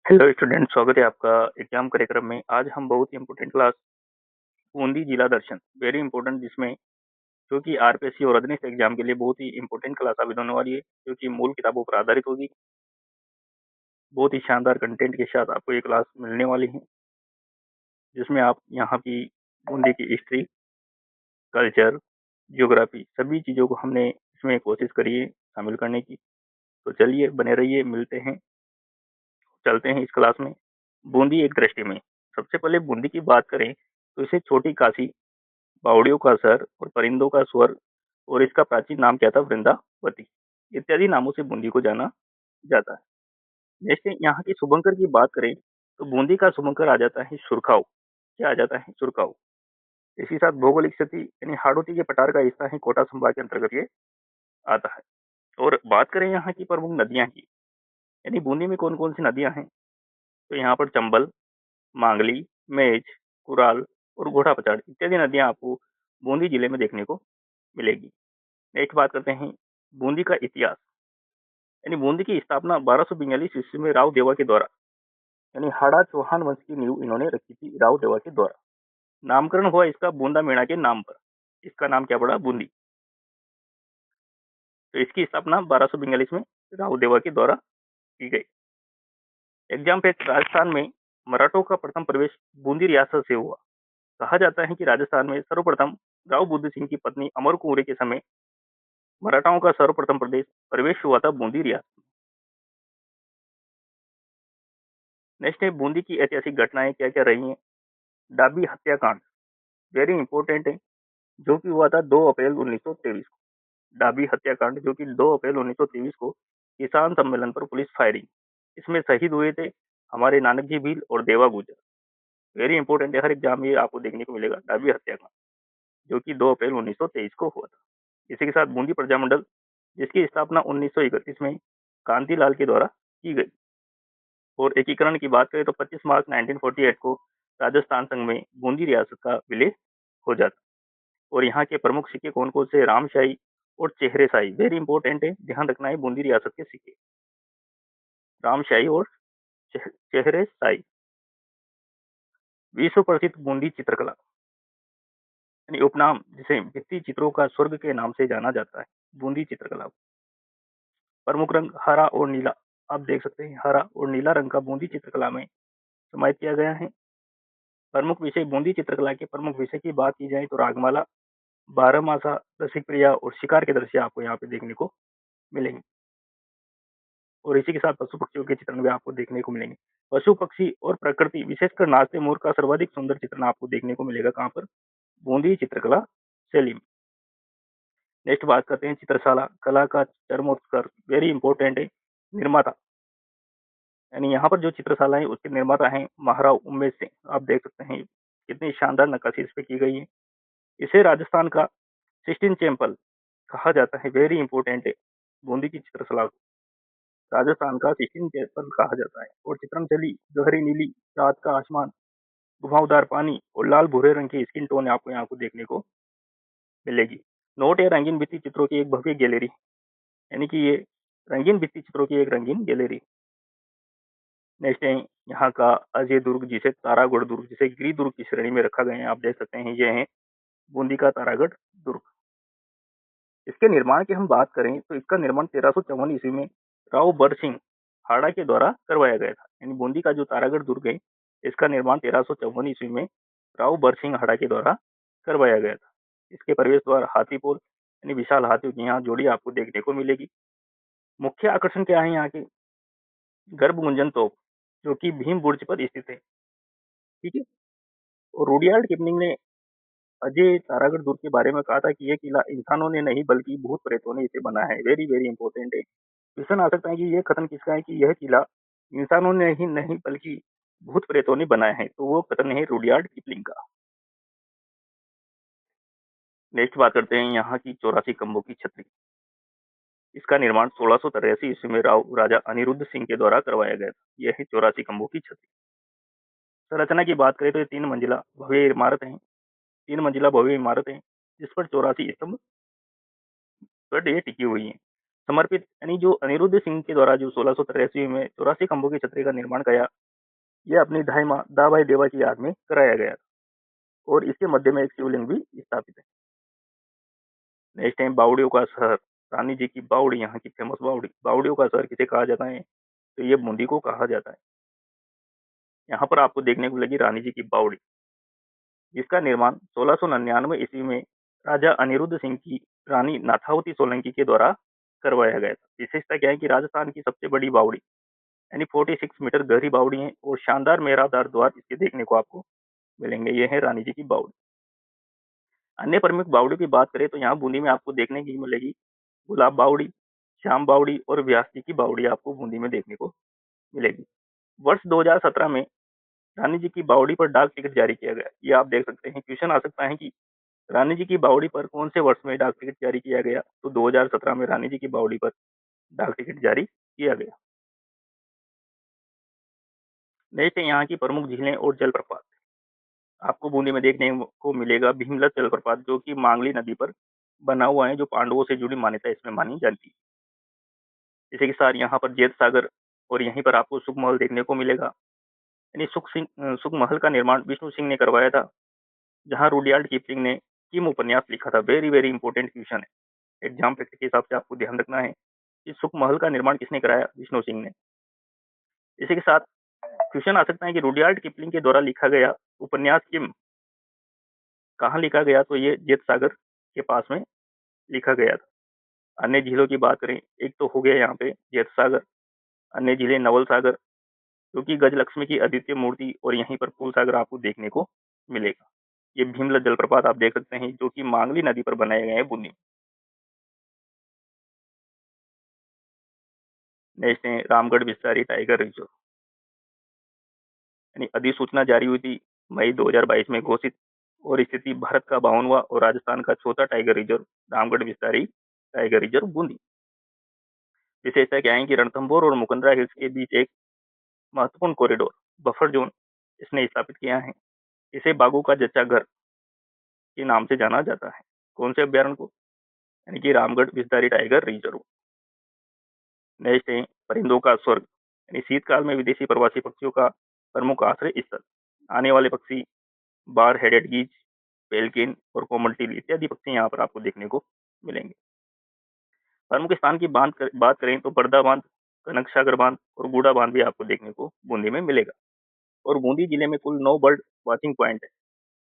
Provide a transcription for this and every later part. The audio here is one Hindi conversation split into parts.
हेलो स्टूडेंट, स्वागत है आपका एग्जाम कार्यक्रम में। आज हम बहुत ही इम्पोर्टेंट क्लास बूंदी जिला दर्शन वेरी इंपॉर्टेंट, जिसमें जो कि आरपीएससी और अधीनस्थ एग्जाम के लिए बहुत ही इम्पोर्टेंट क्लास साबित होने वाली है, जो कि मूल किताबों पर आधारित होगी। बहुत ही शानदार कंटेंट के साथ आपको ये क्लास मिलने वाली है, जिसमें आप यहाँ की बूंदी की हिस्ट्री, कल्चर, जियोग्राफी सभी चीज़ों को हमने इसमें कोशिश करी है शामिल करने की। तो चलिए बने रहिए, मिलते हैं, चलते हैं इस क्लास में। बूंदी एक दृष्टि में। सबसे पहले बूंदी की बात करें तो इसे छोटी काशी, बावड़ियों का सर और परिंदों का स्वर्ग, और इसका प्राचीन नाम क्या था, वृंदावती, इत्यादि नामों से बूंदी को जाना जाता है। जैसे यहाँ की शुभंकर की बात करें तो बूंदी का शुभंकर आ जाता है सुरखाऊ। क्या आ जाता है? सुरखाऊ। इसी साथ भौगोलिक स्थिति यानी हाड़ौती के पठार का हिस्सा है, कोटा संभाग के अंतर्गत ये आता है। और बात करें यहाँ की प्रमुख नदियां की, यानी बूंदी में कौन कौन सी नदियां हैं, तो यहाँ पर चंबल, मांगली, मेज, कुराल और घोड़ा पचाड़ इत्यादि नदियां आपको बूंदी जिले में देखने को मिलेगी। नेक्स्ट बात करते हैं बूंदी का इतिहास। यानी बूंदी की स्थापना 1242 ईस्वी में राव देवा के द्वारा, यानी हाड़ा चौहान वंश की नींव इन्होंने रखी थी राव देवा के द्वारा। नामकरण हुआ इसका बूंदा मेणा के नाम पर। इसका नाम क्या पड़ा? बूंदी। तो इसकी स्थापना 1242 में राव देवा के द्वारा की गई। एग्जाम पे राजस्थान में मराठों का प्रथम प्रवेश बूंदी रियासत से हुआ। कहा जाता है कि राजस्थान में सर्वप्रथम राव बुद्ध सिंह की पत्नी अमर कुंवरी के समय मराठाओं का सर्वप्रथम प्रवेश हुआ था बूंदी रियासत। नेक्स्ट है बूंदी की ऐतिहासिक घटनाएं क्या क्या रही हैं। डाबी हत्याकांड वेरी इंपॉर्टेंट है, जो कि हुआ था 2 अप्रैल 1923 को। डाबी हत्याकांड जो कि 2 अप्रैल 1923 को किसान सम्मेलन पर पुलिस फायरिंग, इसमें शहीद हुए थे हमारे नानक जी भील और देवा गुजर। वेरी इंपॉर्टेंट है, हर एग्जाम में आपको देखने को मिलेगा डाबी हत्याकांड, जो कि 2 अप्रैल 1923 को हुआ था। इसी के साथ बूंदी प्रजामंडल, जिसकी स्थापना 1931 में कांतिलाल के द्वारा की गई। और एकीकरण की बात करें तो 25 मार्च 1948 को राजस्थान संघ में बूंदी रियासत का विलय हो जाता। और यहाँ के प्रमुख सिक्के कौन कौन से? रामशाही और चेहरे शाही। वेरी इंपॉर्टेंट है, ध्यान रखना है बूंदी रियासत के सिक्के, रामशाही और चेहरे शाही। विश्व प्रसिद्ध बूंदी चित्रकला, यानी उपनाम जिसे भित्ति चित्रों का स्वर्ग के नाम से जाना जाता है, बूंदी चित्रकला। प्रमुख रंग हरा और नीला, आप देख सकते हैं हरा और नीला रंग का बूंदी चित्रकला में समाहित किया गया है। प्रमुख विषय बूंदी चित्रकला के प्रमुख विषय की बात की जाए तो रागमाला, बारहमासा, रसिक प्रिया और शिकार के दृश्य आपको यहाँ पे देखने को मिलेंगे। और इसी के साथ पशु पक्षियों के चित्रण भी आपको देखने को मिलेंगे। पशु पक्षी और प्रकृति, विशेषकर नाचते मोर का सर्वाधिक सुंदर चित्रण आपको देखने को मिलेगा कहाँ पर? बूंदी चित्रकला शैली में। नेक्स्ट बात करते हैं चित्रशाला, कला का चरमोत्कर्ष, वेरी इंपॉर्टेंट है। निर्माता, यानी यहाँ पर जो चित्रशाला है उसके निर्माता हैं महाराव उम्मेद सिंह। आप देख सकते हैं कितनी शानदार नक्काशी इस पे की गई है। इसे राजस्थान का सिस्टीन टेम्पल कहा जाता है, वेरी इंपॉर्टेंट है। बूंदी की चित्रकला को राजस्थान का सिस्टीन टेम्पल कहा जाता है। और चित्रण शैली गहरी नीली, रात का आसमान, घुमावदार पानी और लाल भूरे रंग की स्किन टोन आपको यहाँ को देखने को मिलेगी। नोट या रंगीन भित्ति चित्रों की एक भव्य गैलरी, यानी कि ये रंगीन भित्ति चित्रों की एक रंगीन गैलरी। नेक्स्ट है यहाँ का अजय दुर्ग, जिसे तारागढ़ दुर्ग, जिसे गिरी दुर्ग की श्रेणी में रखा गया है। आप देख सकते हैं ये है बूंदी का तारागढ़ दुर्ग। इसके निर्माण की हम बात करें तो इसका निर्माण 1354 ईस्वी में राव बर सिंह हाड़ा के द्वारा करवाया गया था। यानी बूंदी का जो तारागढ़ दुर्ग है, इसका निर्माण 1354 ईस्वी में राव बर सिंह हाड़ा के द्वारा करवाया गया था। इसके प्रवेश द्वार हाथीपोल, यानी विशाल हाथियों की यहाँ जोड़ी आपको देखने को मिलेगी। मुख्य आकर्षण क्या है यहाँ के? गर्भ गुंजन तोप, जो कि भीम बुर्ज पर स्थित है। ठीक है। और रुडियार्ड किपलिंग ने अजय तारागढ़ दुर्ग के बारे में कहा था कि यह किला इंसानों ने नहीं बल्कि भूत प्रेतों ने इसे बनाया है। वेरी वेरी इंपॉर्टेंट है। क्वेश्चन आ सकता है कि यह कथन किसका है कि यह किला इंसानों ने ही नहीं बल्कि भूत प्रेतों ने बनाया है, तो वो कथन है रुडियार्ड किपलिंग का। नेक्स्ट बात करते हैं यहाँ की 84 खंभों की छतरी। इसका निर्माण 1683 ईस्वी में राजा अनिरुद्ध सिंह के द्वारा करवाया गया था। यह है 84 खंभों की छतरी। संरचना की बात करें तो ये 3 मंजिला भव्य इमारत है। 3 मंजिला भव्य इमारत है, जिस पर 84 स्तंभ पर ये टिकी हुई है। समर्पित यानी जो अनिरुद्ध सिंह के द्वारा जो 1683 में 84 खंभों की छतरी का निर्माण किया, यह अपनी दाई माँ दाबाई देवा की याद में कराया गया और इसके मध्य में एक शिवलिंग भी स्थापित है। नेक्स्ट टाइम बावड़ियों का शहर, रानी जी की बावड़ी, यहाँ की फेमस बावड़ी। बावड़ियों का शहर किसे कहा जाता है? तो ये बूंदी को कहा जाता है। यहाँ पर आपको देखने को लगी रानी जी की बावड़ी, जिसका निर्माण 1699 ईस्वी में राजा अनिरुद्ध सिंह की रानी नाथावती सोलंकी के द्वारा करवाया गया था। विशेषता क्या है कि राजस्थान की सबसे बड़ी बावड़ी यानी 46 मीटर गहरी बावड़ी है और शानदार मेहराबदार द्वार इसके देखने को आपको मिलेंगे। ये है रानी जी की बावड़ी। अन्य प्रमुख बावड़ी की बात करें तो यहाँ बूंदी में आपको देखने की मिलेगी गुलाब बावड़ी, श्याम बावड़ी और व्यास जी की बावड़ी आपको बूंदी में देखने को मिलेगी। वर्ष 2017 में रानी जी की बावड़ी पर डाक टिकट जारी किया गया। ये आप देख सकते हैं। क्वेश्चन आ सकता है कि रानी जी की बावड़ी पर कौन से वर्ष में डाक टिकट जारी किया गया? तो 2017 में रानी जी की बावड़ी पर डाक टिकट जारी किया गया। नेक्स्ट है यहाँ की प्रमुख झीलें और जलप्रपात। आपको बूंदी में देखने को मिलेगा भीमलत जलप्रपात, जो कि मांगली नदी पर बना हुआ है, जो पांडवों से जुड़ी मान्यता इसमें मानी जाती है। इसी के साथ यहाँ पर जेत सागर और यहीं पर आपको सुख महल देखने को मिलेगा। यानी सुख महल का निर्माण विष्णु सिंह ने करवाया था, जहाँ रुडयार्ड किपलिंग ने किम उपन्यास लिखा था। वेरी वेरी इंपॉर्टेंट क्वेश्चन है, एग्जाम फैक्ट के हिसाब से आपको ध्यान रखना है कि सुख महल का निर्माण किसने कराया? विष्णु सिंह ने। इसी के साथ क्वेश्चन आ सकता है कि रुडयार्ड किपलिंग के द्वारा लिखा गया उपन्यास किम कहाँ लिखा गया? तो ये जेत सागर के पास में लिखा गया था। अन्य झीलों की बात करें, एक तो हो गया यहाँ पे जेत सागर, अन्य झीलें नवल सागर, जो कि गजलक्ष्मी की अद्वितीय मूर्ति, और यहीं पर फूल सागर आपको देखने को मिलेगा। ये भीमलत जलप्रपात आप देख सकते हैं, जो कि मांगली नदी पर बनाए गए हैं बूंदी में। नेक्स्ट है रामगढ़ विस्तारी टाइगर रिजर्व। यानी अधिसूचना जारी हुई थी मई 2022 में घोषित, और स्थिति भारत का 52वां और राजस्थान का चौथा tiger reserve Ramgarh Vishdhari tiger reserve Bundi. विशेषता क्या है कि रणथंभौर और मुकंदरा हिल्स के बीच एक महत्वपूर्ण कॉरिडोर बफर जोन इसने स्थापित किया है। इसे बाघों का जच्चा घर के नाम से जाना जाता है। कौन से अभ्यारण्य को? यानी कि Ramgarh Vishdhari tiger reserve. Next है परिंदों का स्वर्ग। यानी शीतकाल में विदेशी प्रवासी पक्षियों का प्रमुख आश्रय स्थल। आने वाले पक्षी बार हेडेड गीज, पेलकिन और कोमल टील इत्यादि पक्षी यहाँ पर आपको देखने को मिलेंगे। प्रमुख स्थान की बात करें तो बरदा बांध, कनक सागर बांध और गूढ़ा बांध भी आपको देखने को बूंदी में मिलेगा। और बूंदी जिले में कुल 9 बर्ड वॉचिंग पॉइंट है,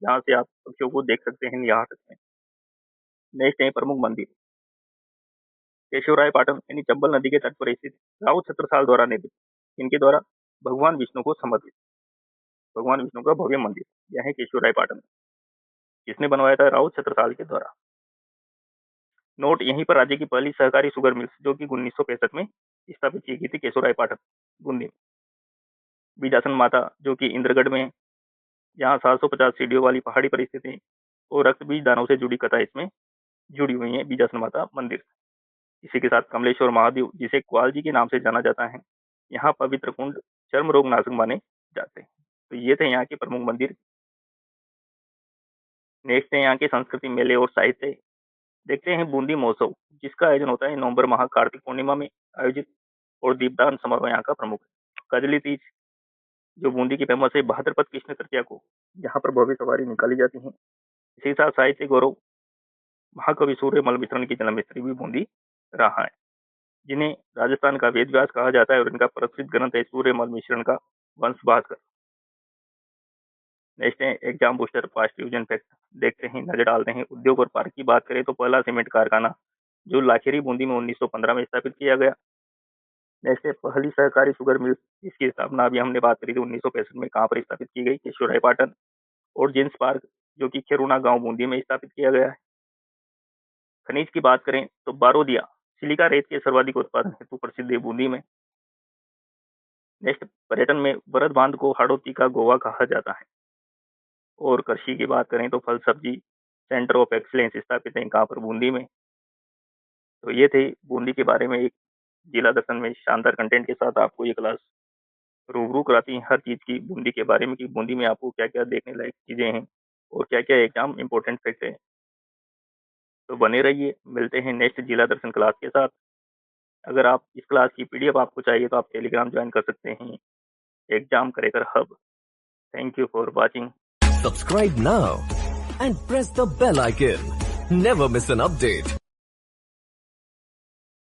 जहाँ से आप पक्षियों को देख सकते हैं, निहार सकते हैं। नेक्स्ट है प्रमुख मंदिर। केशवराय पाटन यानी चंबल नदी के तट पर स्थित राउत छत्रसाल द्वारा निर्मित, इनके द्वारा भगवान विष्णु को समर्पित भगवान विष्णु का भव्य मंदिर, यह है केशवराय पाटन। जिसने बनवाया था? राउत छत्रसाल के द्वारा। नोट, यहीं पर राज्य की पहली सहकारी शुगर मिल्स, जो कि 1965 में स्थापित की गई थी केशवराय पाटन बूंदी में। बीजासन माता, जो कि इंद्रगढ़ में है, यहाँ 750 सीढ़ियों वाली पहाड़ी पर स्थित है, और रक्त बीज दानों से जुड़ी कथा इसमें जुड़ी हुई है बीजासन माता मंदिर। इसी के साथ कमलेश्वर महादेव, जिसे ग्वाल जी के नाम से जाना जाता है, यहाँ पवित्र कुंड चर्म रोग नाशक माने जाते हैं। तो ये थे यहाँ के प्रमुख मंदिर। नेक्स्ट है यहाँ के संस्कृति मेले और साहित्य। देखते हैं बूंदी महोत्सव, जिसका आयोजन होता है नवंबर माह कार्तिक पूर्णिमा में आयोजित, और दीपदान समारोह यहाँ का प्रमुख है। कजली तीज, जो बूंदी की फेमस है, भाद्रपद कृष्ण तृतीया को यहाँ पर भव्य सवारी निकाली जाती है। इसी के साथ साहित्य गौरव, महाकवि सूर्यमल मिश्रण की जन्मस्थली भी बूंदी रहा है, जिन्हें राजस्थान का वेद व्यास कहा जाता है, और इनका प्रसिद्ध ग्रंथ है सूर्यमल मिश्रण का वंश भास्कर। नेक्स्ट है exam booster past fusion fact. देखते हैं, नजर डालते हैं। उद्योग और पार्क की बात करें तो पहला सीमेंट कारखाना जो लाखेरी बूंदी में 1915 में स्थापित किया गया। नेक्स्ट है पहली सहकारी शुगर मिल, जिसकी स्थापना अभी हमने बात करी थी 1965 में, कहाँ पर स्थापित की गई? केशवराय पाटन। और जेम्स पार्क, जो कि खेरुना गांव बूंदी में स्थापित किया गया है। खनिज की बात करें तो बारोदिया सिलिका रेत के सर्वाधिक उत्पादन हेतु प्रसिद्ध है बूंदी में। नेक्स्ट पर्यटन में बरद बांध को हाड़ौती का गोवा कहा जाता है। और कृषि की बात करें तो फल सब्जी सेंटर ऑफ एक्सीलेंस स्थापित है कहाँ पर? बूंदी में। तो ये थे बूंदी के बारे में एक जिला दर्शन में शानदार कंटेंट के साथ आपको ये क्लास रूबरू कराती है हर चीज की बूंदी के बारे में, कि बूंदी में आपको क्या क्या देखने लायक चीजें हैं और क्या क्या एग्जाम इंपॉर्टेंट फैक्ट है। तो बने रहिए, मिलते हैं नेक्स्ट जिला दर्शन क्लास के साथ। अगर आप इस क्लास की पीडीएफ आपको चाहिए तो आप टेलीग्राम ज्वाइन कर सकते हैं, एग्जाम करेकर hub. Thank you for watching. Subscribe now and press the bell icon. Never miss an update.